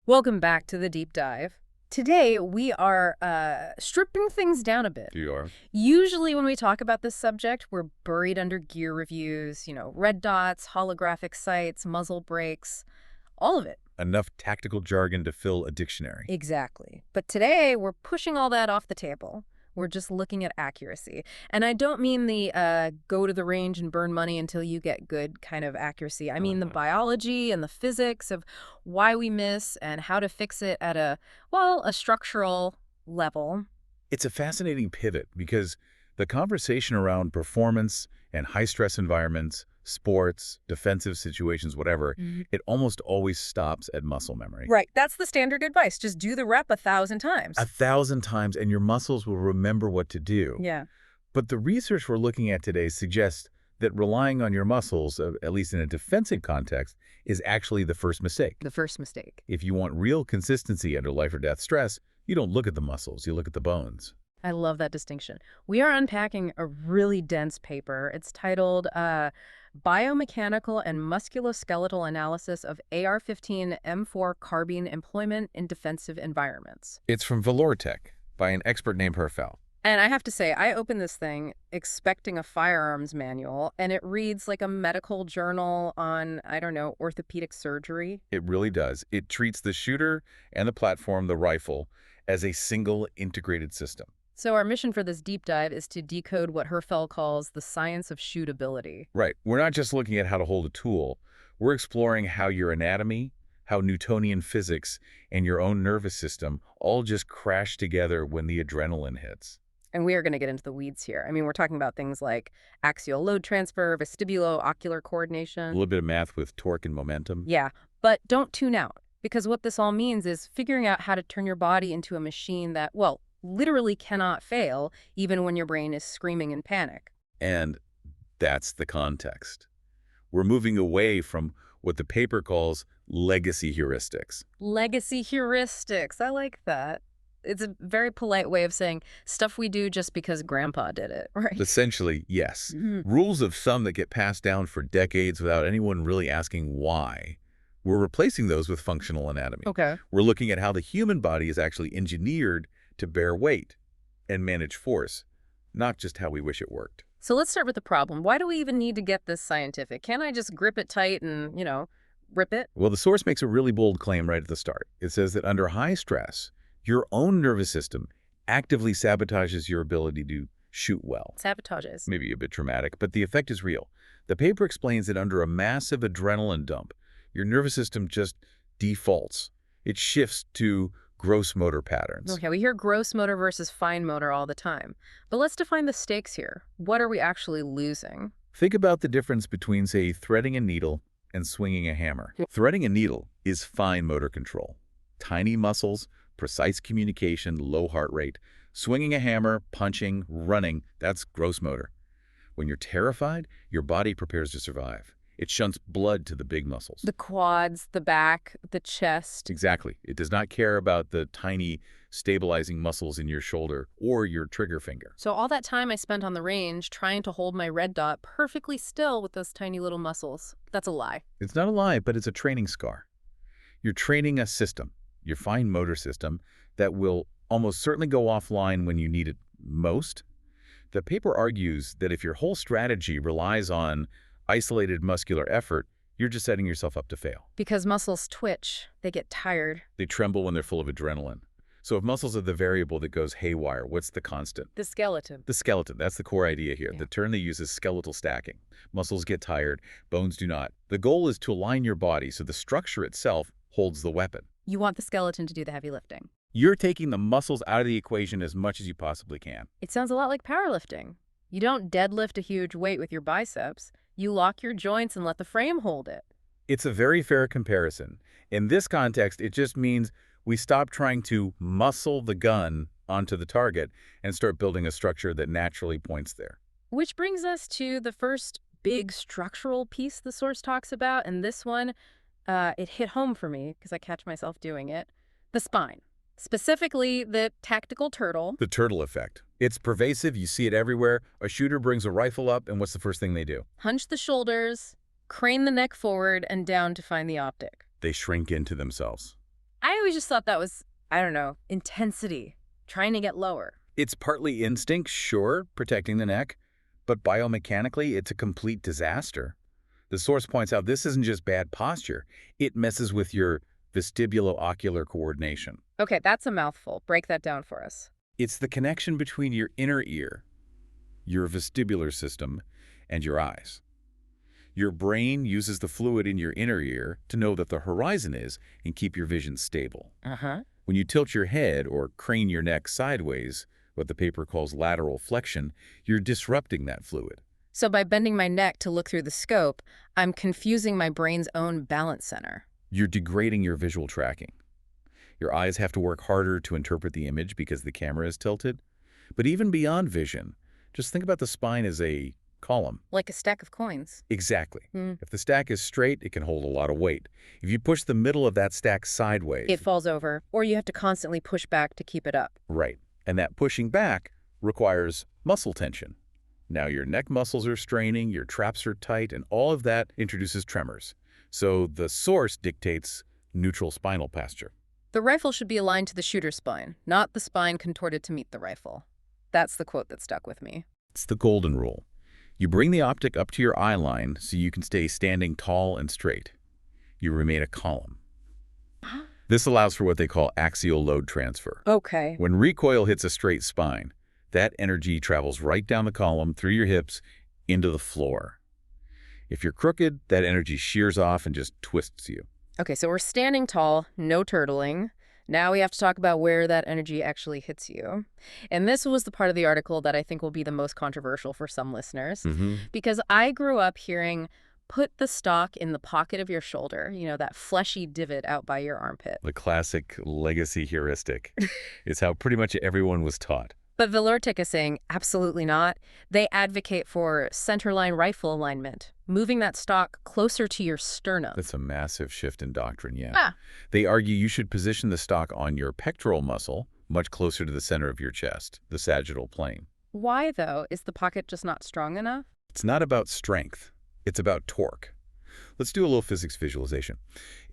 Welcome back to the deep dive. Today, we are stripping things down a bit. You are. Usually when we talk about this subject, we're buried under gear reviews, red dots, holographic sights, muzzle brakes, all of it. Enough tactical jargon to fill a dictionary. Exactly. But today, we're pushing all that off the table. We're just looking at accuracy. And I don't mean the go to the range and burn money until you get good kind of accuracy. I mean the biology and the physics of why we miss and how to fix it at a structural level. It's a fascinating pivot because the conversation around performance and high-stress environments, sports, defensive situations, whatever, it almost always stops at muscle memory. Right. That's the standard advice. Just do the rep 1,000 times. 1,000 times, and your muscles will remember what to do. Yeah. But the research we're looking at today suggests that relying on your muscles, at least in a defensive context, is actually the first mistake. The first mistake. If you want real consistency under life or death stress, you don't look at the muscles, you look at the bones. I love that distinction. We are unpacking a really dense paper. It's titled Biomechanical and Musculoskeletal Analysis of AR-15 M4 Carbine Employment in Defensive Environments. It's from Valortech by an expert named Herfel. And I have to say, I opened this thing expecting a firearms manual, and it reads like a medical journal on, I don't know, orthopedic surgery. It really does. It treats the shooter and the platform, the rifle, as a single integrated system. So our mission for this deep dive is to decode what Herfel calls the science of shootability. Right. We're not just looking at how to hold a tool. We're exploring how your anatomy, how Newtonian physics, and your own nervous system all just crash together when the adrenaline hits. And we are going to get into the weeds here. I mean, we're talking about things like axial load transfer, vestibulo-ocular coordination. A little bit of math with torque and momentum. Yeah, but don't tune out, because what this all means is figuring out how to turn your body into a machine that, well, literally cannot fail, even when your brain is screaming in panic. And that's the context. We're moving away from what the paper calls legacy heuristics. Legacy heuristics. I like that. It's a very polite way of saying stuff we do just because Grandpa did it, right? Essentially, yes. Rules of thumb that get passed down for decades without anyone really asking why. We're replacing those with functional anatomy. Okay. We're looking at how the human body is actually engineered to bear weight and manage force, not just how we wish it worked. So let's start with the problem. Why do we even need to get this scientific? Can't I just grip it tight and, rip it? Well, the source makes a really bold claim right at the start. It says that under high stress, your own nervous system actively sabotages your ability to shoot well. Sabotages. Maybe a bit dramatic, but the effect is real. The paper explains that under a massive adrenaline dump, your nervous system just defaults. It shifts to gross motor patterns. Okay, we hear gross motor versus fine motor all the time. But let's define the stakes here. What are we actually losing? Think about the difference between, say, threading a needle and swinging a hammer. Threading a needle is fine motor control. Tiny muscles, precise communication, low heart rate. Swinging a hammer, punching, running, that's gross motor. When you're terrified, your body prepares to survive. It shunts blood to the big muscles. The quads, the back, the chest. Exactly. It does not care about the tiny stabilizing muscles in your shoulder or your trigger finger. So all that time I spent on the range trying to hold my red dot perfectly still with those tiny little muscles, that's a lie. It's not a lie, but it's a training scar. You're training a system, your fine motor system, that will almost certainly go offline when you need it most. The paper argues that if your whole strategy relies on isolated muscular effort, you're just setting yourself up to fail. Because muscles twitch, they get tired. They tremble when they're full of adrenaline. So if muscles are the variable that goes haywire, what's the constant? The skeleton. The skeleton. That's the core idea here. Yeah. The term they use is skeletal stacking. Muscles get tired, bones do not. The goal is to align your body so the structure itself holds the weapon. You want the skeleton to do the heavy lifting. You're taking the muscles out of the equation as much as you possibly can. It sounds a lot like powerlifting. You don't deadlift a huge weight with your biceps. You lock your joints and let the frame hold it. It's a very fair comparison. In this context, it just means we stop trying to muscle the gun onto the target and start building a structure that naturally points there. Which brings us to the first big structural piece the source talks about, and this one, it hit home for me because I catch myself doing it. The spine. Specifically, the tactical turtle. The turtle effect. It's pervasive. You see it everywhere. A shooter brings a rifle up, and what's the first thing they do? Hunch the shoulders, crane the neck forward and down to find the optic. They shrink into themselves. I always just thought that was, I don't know, intensity, trying to get lower. It's partly instinct, sure, protecting the neck, but biomechanically, it's a complete disaster. The source points out this isn't just bad posture. It messes with your vestibulo-ocular coordination. Okay, that's a mouthful. Break that down for us. It's the connection between your inner ear, your vestibular system, and your eyes. Your brain uses the fluid in your inner ear to know that the horizon is and keep your vision stable. Uh-huh. When you tilt your head or crane your neck sideways, what the paper calls lateral flexion, you're disrupting that fluid. So by bending my neck to look through the scope, I'm confusing my brain's own balance center. You're degrading your visual tracking. Your eyes have to work harder to interpret the image because the camera is tilted. But even beyond vision, just think about the spine as a column. Like a stack of coins. Exactly. If the stack is straight, it can hold a lot of weight. If you push the middle of that stack sideways... It falls over, or you have to constantly push back to keep it up. Right. And that pushing back requires muscle tension. Now your neck muscles are straining, your traps are tight, and all of that introduces tremors. So the source dictates neutral spinal posture. The rifle should be aligned to the shooter's spine, not the spine contorted to meet the rifle. That's the quote that stuck with me. It's the golden rule. You bring the optic up to your eye line so you can stay standing tall and straight. You remain a column. This allows for what they call axial load transfer. Okay. When recoil hits a straight spine, that energy travels right down the column, through your hips, into the floor. If you're crooked, that energy shears off and just twists you. Okay, so we're standing tall, no turtling. Now we have to talk about where that energy actually hits you. And this was the part of the article that I think will be the most controversial for some listeners. Because I grew up hearing, put the stock in the pocket of your shoulder, you know, that fleshy divot out by your armpit. The classic legacy heuristic is how pretty much everyone was taught. But Villartic is saying, absolutely not. They advocate for centerline rifle alignment, moving that stock closer to your sternum. That's a massive shift in doctrine, yeah. Ah. They argue you should position the stock on your pectoral muscle, much closer to the center of your chest, the sagittal plane. Why, though? Is the pocket just not strong enough? It's not about strength. It's about torque. Let's do a little physics visualization.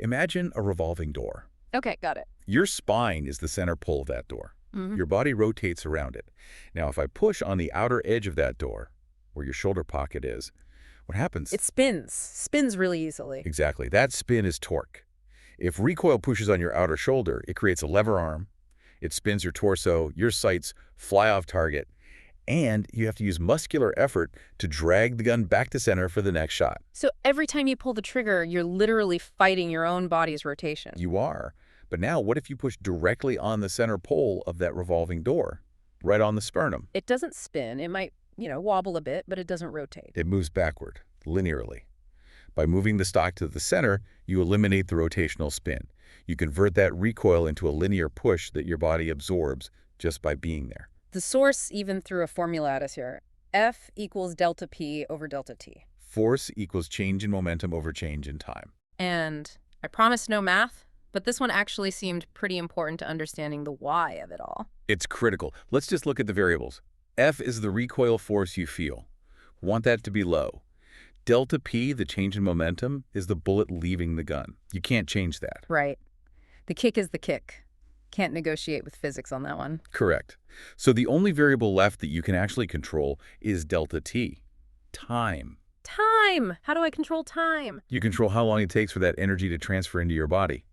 Imagine a revolving door. Okay, got it. Your spine is the center pole of that door. Your body rotates around it. Now, if I push on the outer edge of that door, where your shoulder pocket is, what happens? It spins really easily. Exactly. That spin is torque. If recoil pushes on your outer shoulder, it creates a lever arm. It spins your torso, your sights fly off target, and you have to use muscular effort to drag the gun back to center for the next shot. So every time you pull the trigger, you're literally fighting your own body's rotation. You are. But now, what if you push directly on the center pole of that revolving door, right on the sternum? It doesn't spin. It might, wobble a bit, but it doesn't rotate. It moves backward, linearly. By moving the stock to the center, you eliminate the rotational spin. You convert that recoil into a linear push that your body absorbs just by being there. The source even threw a formula at us here. F equals delta P over delta T. Force equals change in momentum over change in time. And I promise no math, but this one actually seemed pretty important to understanding the why of it all. It's critical. Let's just look at the variables. F is the recoil force you feel. Want that to be low. Delta P, the change in momentum, is the bullet leaving the gun. You can't change that. Right. The kick is the kick. Can't negotiate with physics on that one. Correct. So the only variable left that you can actually control is delta T. Time. Time! How do I control time? You control how long it takes for that energy to transfer into your body.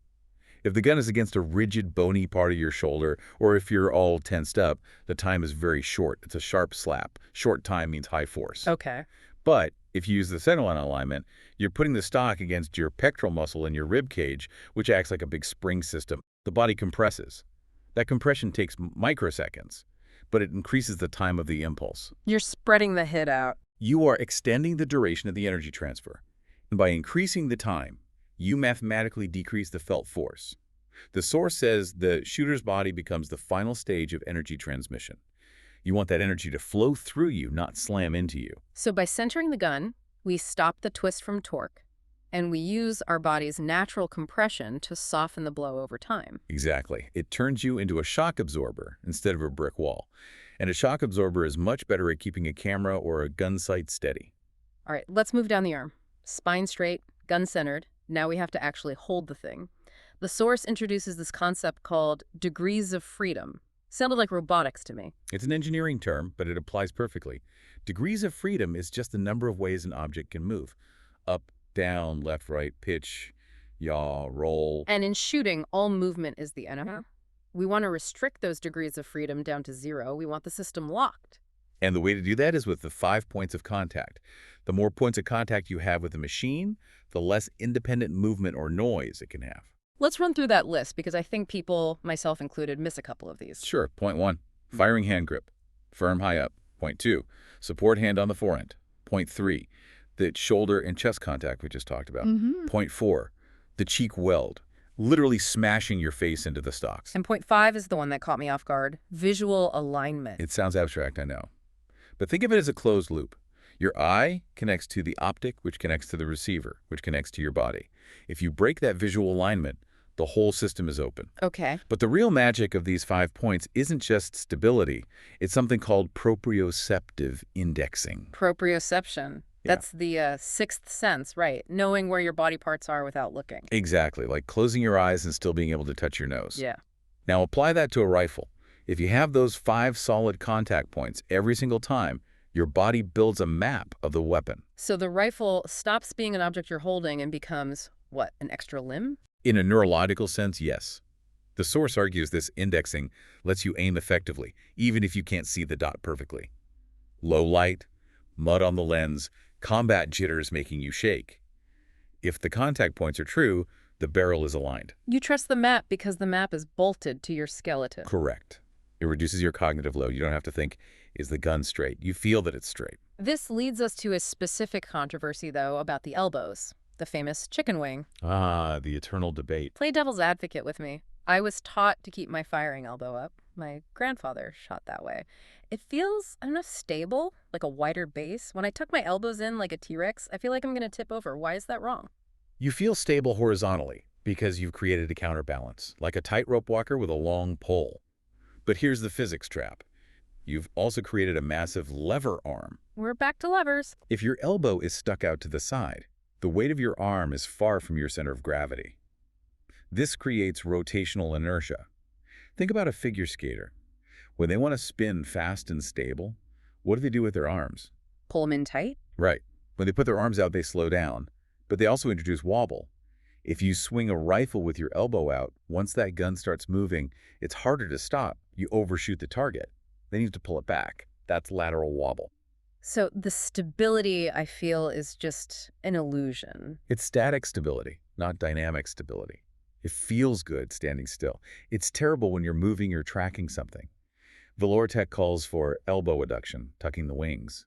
If the gun is against a rigid, bony part of your shoulder, or if you're all tensed up, the time is very short. It's a sharp slap. Short time means high force. Okay. But if you use the centerline alignment, you're putting the stock against your pectoral muscle in your rib cage, which acts like a big spring system. The body compresses. That compression takes microseconds, but it increases the time of the impulse. You're spreading the hit out. You are extending the duration of the energy transfer. And by increasing the time, you mathematically decrease the felt force. The source says the shooter's body becomes the final stage of energy transmission. You want that energy to flow through you, not slam into you. So by centering the gun, we stop the twist from torque, and we use our body's natural compression to soften the blow over time. Exactly. It turns you into a shock absorber instead of a brick wall. And a shock absorber is much better at keeping a camera or a gun sight steady. All right, let's move down the arm. Spine straight, gun centered. Now we have to actually hold the thing. The source introduces this concept called degrees of freedom. Sounded like robotics to me. It's an engineering term, but it applies perfectly. Degrees of freedom is just the number of ways an object can move. Up, down, left, right, pitch, yaw, roll. And in shooting, all movement is the enemy. We want to restrict those degrees of freedom down to 0. We want the system locked. And the way to do that is with the 5 points of contact. The more points of contact you have with the machine, the less independent movement or noise it can have. Let's run through that list because I think people, myself included, miss a couple of these. Sure. Point 1, firing hand grip, firm high up. Point 2, support hand on the forend. Point 3, the shoulder and chest contact we just talked about. Point 4, the cheek weld, literally smashing your face into the stocks. And point 5 is the one that caught me off guard, visual alignment. It sounds abstract, I know. But think of it as a closed loop. Your eye connects to the optic, which connects to the receiver, which connects to your body. If you break that visual alignment, the whole system is open. Okay. But the real magic of these 5 points isn't just stability. It's something called proprioceptive indexing. Proprioception. That's the sixth sense, right? Knowing where your body parts are without looking. Exactly, like closing your eyes and still being able to touch your nose. Yeah. Now apply that to a rifle. If you have those 5 solid contact points every single time, your body builds a map of the weapon. So the rifle stops being an object you're holding and becomes, what, an extra limb? In a neurological sense, yes. The source argues this indexing lets you aim effectively, even if you can't see the dot perfectly. Low light, mud on the lens, combat jitters making you shake. If the contact points are true, the barrel is aligned. You trust the map because the map is bolted to your skeleton. Correct. It reduces your cognitive load. You don't have to think, is the gun straight? You feel that it's straight. This leads us to a specific controversy, though, about the elbows. The famous chicken wing. Ah, the eternal debate. Play devil's advocate with me. I was taught to keep my firing elbow up. My grandfather shot that way. It feels, I don't know, stable, like a wider base. When I tuck my elbows in like a T-Rex, I feel like I'm going to tip over. Why is that wrong? You feel stable horizontally because you've created a counterbalance, like a tightrope walker with a long pole. But here's the physics trap. You've also created a massive lever arm. We're back to levers. If your elbow is stuck out to the side, the weight of your arm is far from your center of gravity. This creates rotational inertia. Think about a figure skater. When they want to spin fast and stable, what do they do with their arms? Pull them in tight? Right. When they put their arms out, they slow down. But they also introduce wobble. If you swing a rifle with your elbow out, once that gun starts moving, it's harder to stop. You overshoot the target. Then you have to pull it back. That's lateral wobble. So the stability, I feel, is just an illusion. It's static stability, not dynamic stability. It feels good standing still. It's terrible when you're moving or tracking something. Valortech calls for elbow adduction, tucking the wings.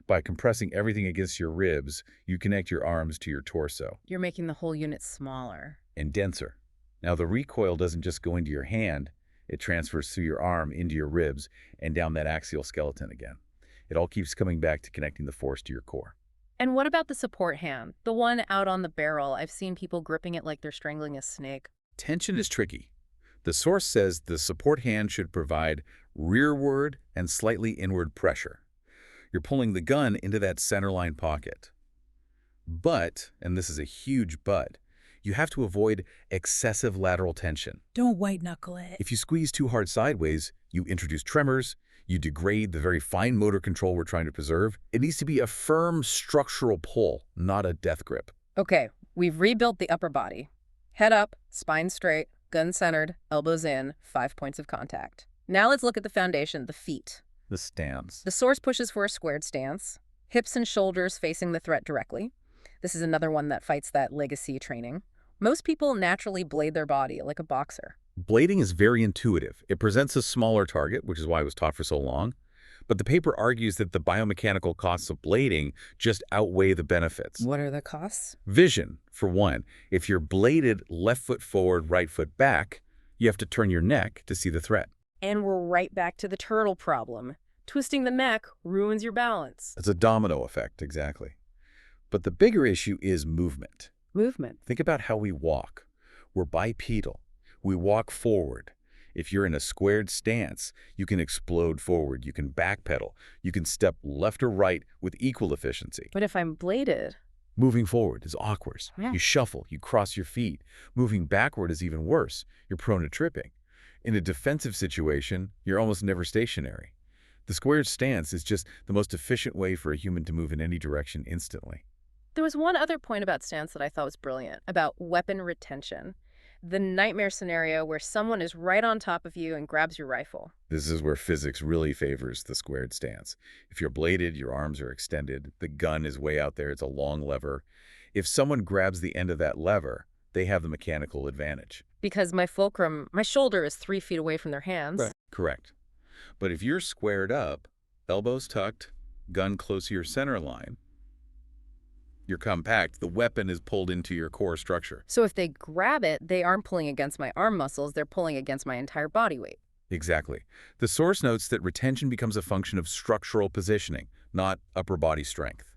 By compressing everything against your ribs, you connect your arms to your torso. You're making the whole unit smaller. And denser. Now the recoil doesn't just go into your hand, it transfers through your arm into your ribs and down that axial skeleton again. It all keeps coming back to connecting the force to your core. And what about the support hand? The one out on the barrel. I've seen people gripping it like they're strangling a snake. Tension is tricky. The source says the support hand should provide rearward and slightly inward pressure. You're pulling the gun into that centerline pocket. But, and this is a huge but, you have to avoid excessive lateral tension. Don't white-knuckle it. If you squeeze too hard sideways, you introduce tremors, you degrade the very fine motor control we're trying to preserve. It needs to be a firm structural pull, not a death grip. Okay, we've rebuilt the upper body. Head up, spine straight, gun centered, elbows in, 5 points of contact. Now let's look at the foundation, the feet. The stance. The source pushes for a squared stance, hips and shoulders facing the threat directly. This is another one that fights that legacy training. Most people naturally blade their body like a boxer. Blading is very intuitive. It presents a smaller target, which is why it was taught for so long. But the paper argues that the biomechanical costs of blading just outweigh the benefits. What are the costs? Vision, for one. If you're bladed left foot forward, right foot back, you have to turn your neck to see the threat. And we're right back to the turtle problem. Twisting the neck ruins your balance. It's a domino effect, exactly. But the bigger issue is movement. Movement. Think about how we walk. We're bipedal. We walk forward. If you're in a squared stance, you can explode forward, you can backpedal, you can step left or right with equal efficiency. But if I'm bladed, Moving forward is awkward. Yeah. You shuffle, you cross your feet. Moving backward is even worse. You're prone to tripping. In a defensive situation, you're almost never stationary. The squared stance is just the most efficient way for a human to move in any direction instantly. There was one other point about stance that I thought was brilliant, about weapon retention. The nightmare scenario where someone is right on top of you and grabs your rifle. This is where physics really favors the squared stance. If you're bladed, your arms are extended. The gun is way out there. It's a long lever. If someone grabs the end of that lever, they have the mechanical advantage. Because my fulcrum, my shoulder is 3 feet away from their hands. Right. Correct. But if you're squared up, elbows tucked, gun close to your center line, you're compact, the weapon is pulled into your core structure. So if they grab it, they aren't pulling against my arm muscles, they're pulling against my entire body weight. Exactly. The source notes that retention becomes a function of structural positioning, not upper body strength.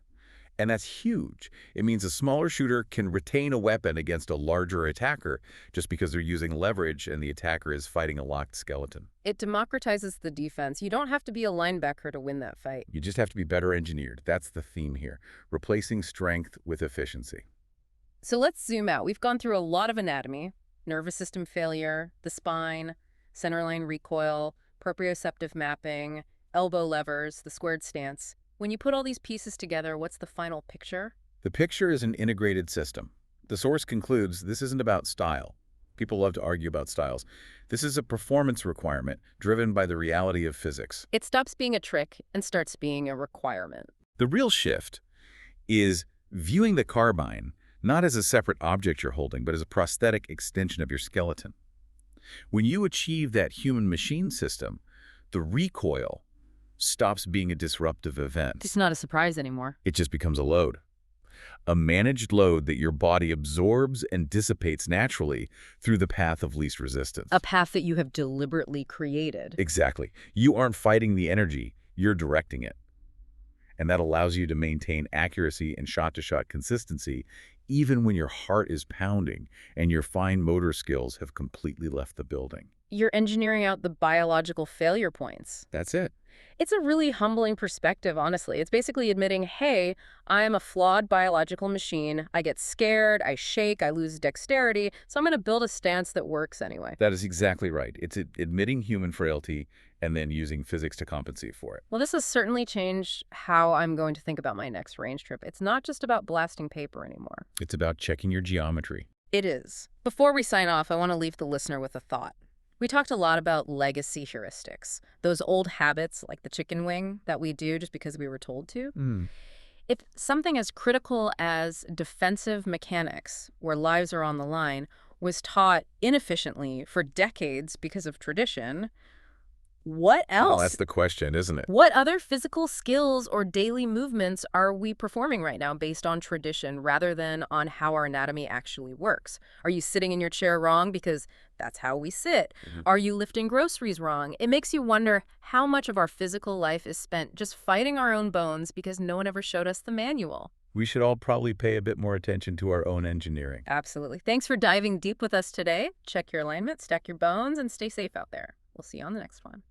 And that's huge. It means a smaller shooter can retain a weapon against a larger attacker just because they're using leverage and the attacker is fighting a locked skeleton. It democratizes the defense. You don't have to be a linebacker to win that fight. You just have to be better engineered. That's the theme here. Replacing strength with efficiency. So let's zoom out. We've gone through a lot of anatomy: nervous system failure, the spine, centerline recoil, proprioceptive mapping, elbow levers, the squared stance. When you put all these pieces together, what's the final picture? The picture is an integrated system. The source concludes this isn't about style. People love to argue about styles. This is a performance requirement driven by the reality of physics. It stops being a trick and starts being a requirement. The real shift is viewing the carbine not as a separate object you're holding, but as a prosthetic extension of your skeleton. When you achieve that human-machine system, the recoil stops being a disruptive event. It's not a surprise anymore. It just becomes a load. A managed load that your body absorbs and dissipates naturally through the path of least resistance. A path that you have deliberately created. Exactly. You aren't fighting the energy, you're directing it. And that allows you to maintain accuracy and shot-to-shot consistency even when your heart is pounding and your fine motor skills have completely left the building. You're engineering out the biological failure points. That's it. It's a really humbling perspective, honestly. It's basically admitting, hey, I'm a flawed biological machine. I get scared, I shake, I lose dexterity, so I'm going to build a stance that works anyway. That is exactly right. It's admitting human frailty and then using physics to compensate for it. Well, this has certainly changed how I'm going to think about my next range trip. It's not just about blasting paper anymore. It's about checking your geometry. It is. Before we sign off, I want to leave the listener with a thought. We talked a lot about legacy heuristics, those old habits like the chicken wing that we do just because we were told to. If something as critical as defensive mechanics, where lives are on the line, was taught inefficiently for decades because of tradition, what else? Well, that's the question, isn't it? What other physical skills or daily movements are we performing right now based on tradition rather than on how our anatomy actually works? Are you sitting in your chair wrong because that's how we sit? Are you lifting groceries wrong? It makes you wonder how much of our physical life is spent just fighting our own bones because no one ever showed us the manual. We should all probably pay a bit more attention to our own engineering. Absolutely. Thanks for diving deep with us today. Check your alignment, stack your bones, and stay safe out there. We'll see you on the next one.